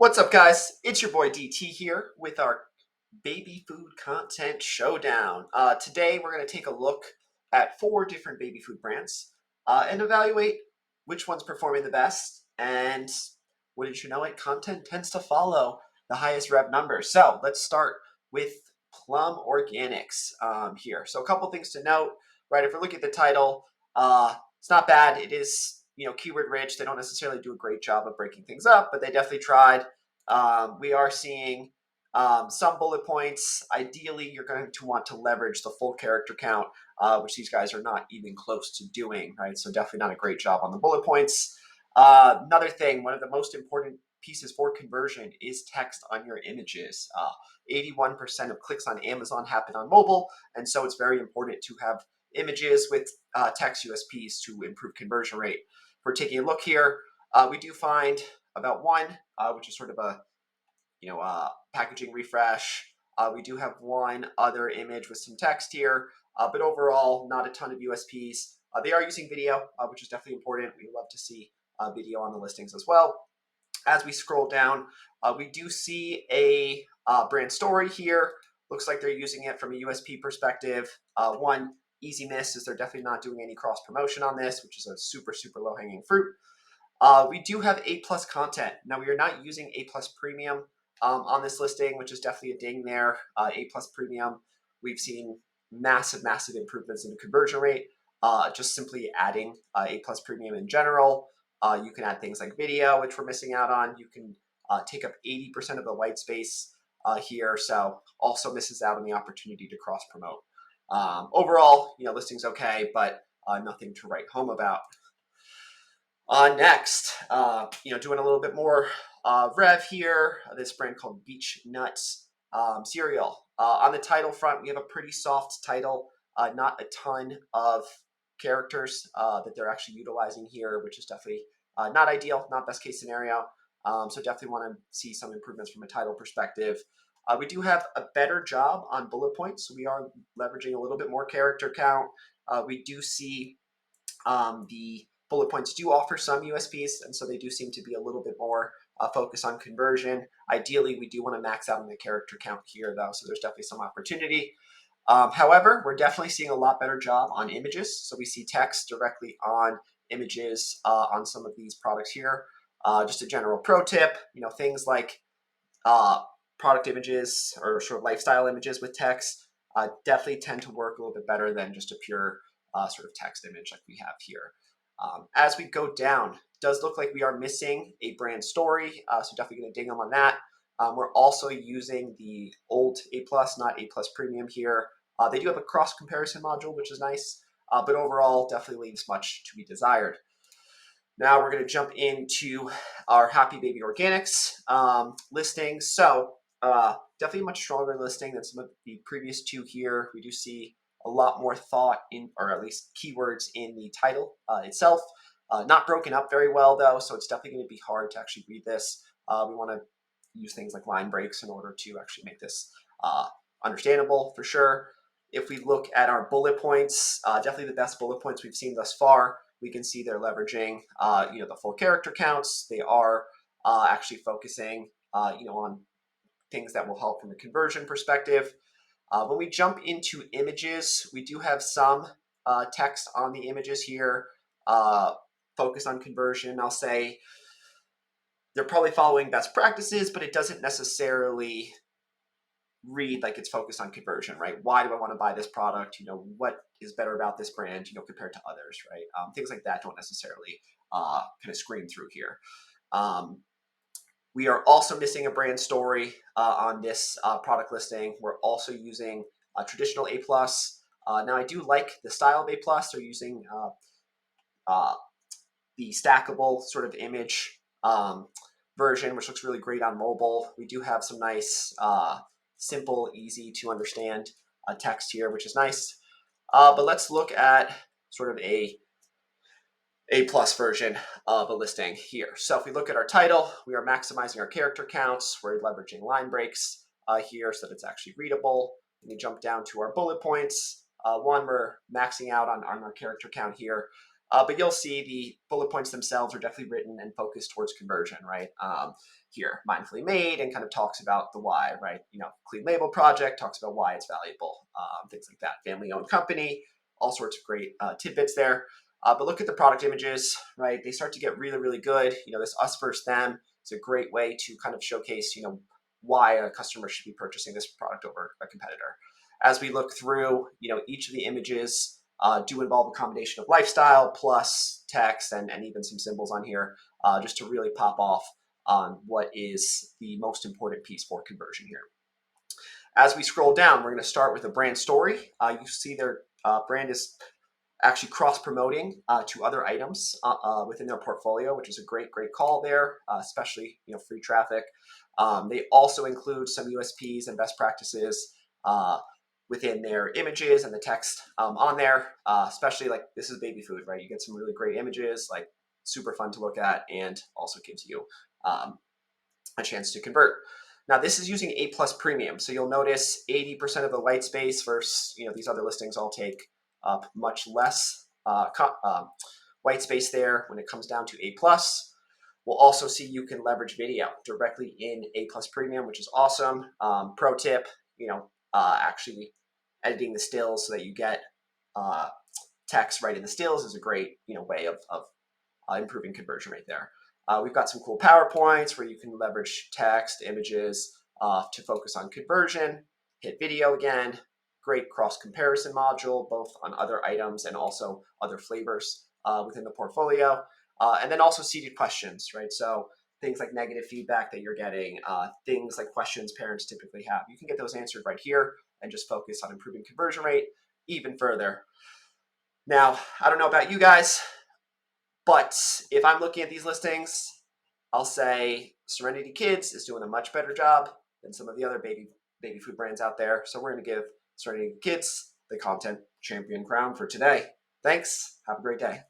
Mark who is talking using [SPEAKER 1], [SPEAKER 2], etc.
[SPEAKER 1] What's up, guys? It's your boy DT here with our baby food content showdown. Today, we're going to take a look at 4 different baby food brands and evaluate which one's performing the best. And wouldn't you know it, content tends to follow the highest rev numbers. So let's start with Plum Organics here. So a couple things to note, right? If we're looking at the title, it's not bad. It is keyword rich. They don't necessarily do a great job of breaking things up, but they definitely tried. We are seeing some bullet points. Ideally, you're going to want to leverage the full character count, which these guys are not even close to doing, right? So definitely not a great job on the bullet points. Another thing, one of the most important pieces for conversion is text on your images. 81% of clicks on Amazon happen on mobile, and so it's very important to have images with text USPs to improve conversion rate. If we're taking a look here, we do find about one, which is sort of a packaging refresh. We do have one other image with some text here, but overall, not a ton of USPs. They are using video, which is definitely important. We love to see video on the listings as well. As we scroll down, we do see a brand story here. Looks like they're using it from a USP perspective. One easy miss is they're definitely not doing any cross promotion on this, which is a super low hanging fruit. We do have A+ content. Now, we are not using A+ premium on this listing, which is definitely a ding there. A+ premium, we've seen massive improvements in the conversion rate. Just simply adding A+ premium in general. You can add things like video, which we're missing out on. You can take up 80% of the white space here, so also misses out on the opportunity to cross promote. Overall, listing's okay, but nothing to write home about. Next, doing a little bit more rev here. This brand called Beech-Nut cereal. On the title front, we have a pretty soft title. Not a ton of characters that they're actually utilizing here, which is definitely not ideal, not best case scenario. So definitely want to see some improvements from a title perspective. We do have a better job on bullet points. So we are leveraging a little bit more character count. We do see the bullet points do offer some USPs, and so they do seem to be a little bit more focused on conversion. Ideally, we do want to max out on the character count here, though, so there's definitely some opportunity. However, we're definitely seeing a lot better job on images. So we see text directly on images on some of these products here. Just a general pro tip, things like product images or sort of lifestyle images with text definitely tend to work a little bit better than just a pure sort of text image like we have here. As we go down, does look like we are missing a brand story, so definitely going to ding them on that. We're also using the old A+, not A+ premium here. They do have a cross comparison module, which is nice, but overall definitely leaves much to be desired. Now we're going to jump into our Happy Baby Organics listing. So definitely a much stronger listing than some of the previous 2 here. We do see a lot more thought in, or at least keywords in the title itself. Not broken up very well though, so it's definitely going to be hard to actually read this. We want to use things like line breaks in order to actually make this understandable for sure. If we look at our bullet points, definitely the best bullet points we've seen thus far. We can see they're leveraging the full character counts. They are actually focusing on things that will help from a conversion perspective. When we jump into images, we do have some text on the images here, focus on conversion. I'll say they're probably following best practices, but it doesn't necessarily read like it's focused on conversion, right? Why do I want to buy this product? What is better about this brand, compared to others, right? Things like that don't necessarily kind of scream through here. We are also missing a brand story on this product listing. We're also using a traditional A+. Now, I do like the style of A+. They're using the stackable sort of image version, which looks really great on mobile. We do have some nice, simple, easy to understand text here, which is nice. But let's look at sort of a version of a listing here. So if we look at our title, we are maximizing our character counts. We're leveraging line breaks here so that it's actually readable. When we jump down to our bullet points, one, we're maxing out on our character count here. But you'll see the bullet points themselves are definitely written and focused towards conversion, right? Here, mindfully made, and kind of talks about the why, right? Clean label project talks about why it's valuable, things like that. Family owned company, all sorts of great tidbits there. But look at the product images, right? They start to get really, really good. This us versus them is a great way to kind of showcase, why a customer should be purchasing this product over a competitor. As we look through, each of the images do involve a combination of lifestyle plus text and even some symbols on here, just to really pop off on what is the most important piece for conversion here. As we scroll down, we're going to start with a brand story. You see their brand is actually cross-promoting to other items within their portfolio, which is a great call there, especially free traffic. They also include some USPs and best practices within their images and the text on there, especially like this is baby food, right? You get some really great images, like super fun to look at, and also gives you a chance to convert. Now this is using A+ premium, so you'll notice 80% of the white space versus these other listings all take up much less white space there when it comes down to A+. We'll also see you can leverage video directly in A+ premium, which is awesome. Pro tip, actually editing the stills so that you get text right in the stills is a great way of improving conversion right there. We've got some cool PowerPoints where you can leverage text, images to focus on conversion. Hit video again. Great cross comparison module, both on other items and also other flavors within the portfolio. And then also seated questions, right? So things like negative feedback that you're getting, things like questions parents typically have. You can get those answered right here and just focus on improving conversion rate even further. Now, I don't know about you guys, but if I'm looking at these listings, I'll say Serenity Kids is doing a much better job than some of the other baby food brands out there. So we're going to give Serenity Kids the content champion crown for today. Thanks. Have a great day.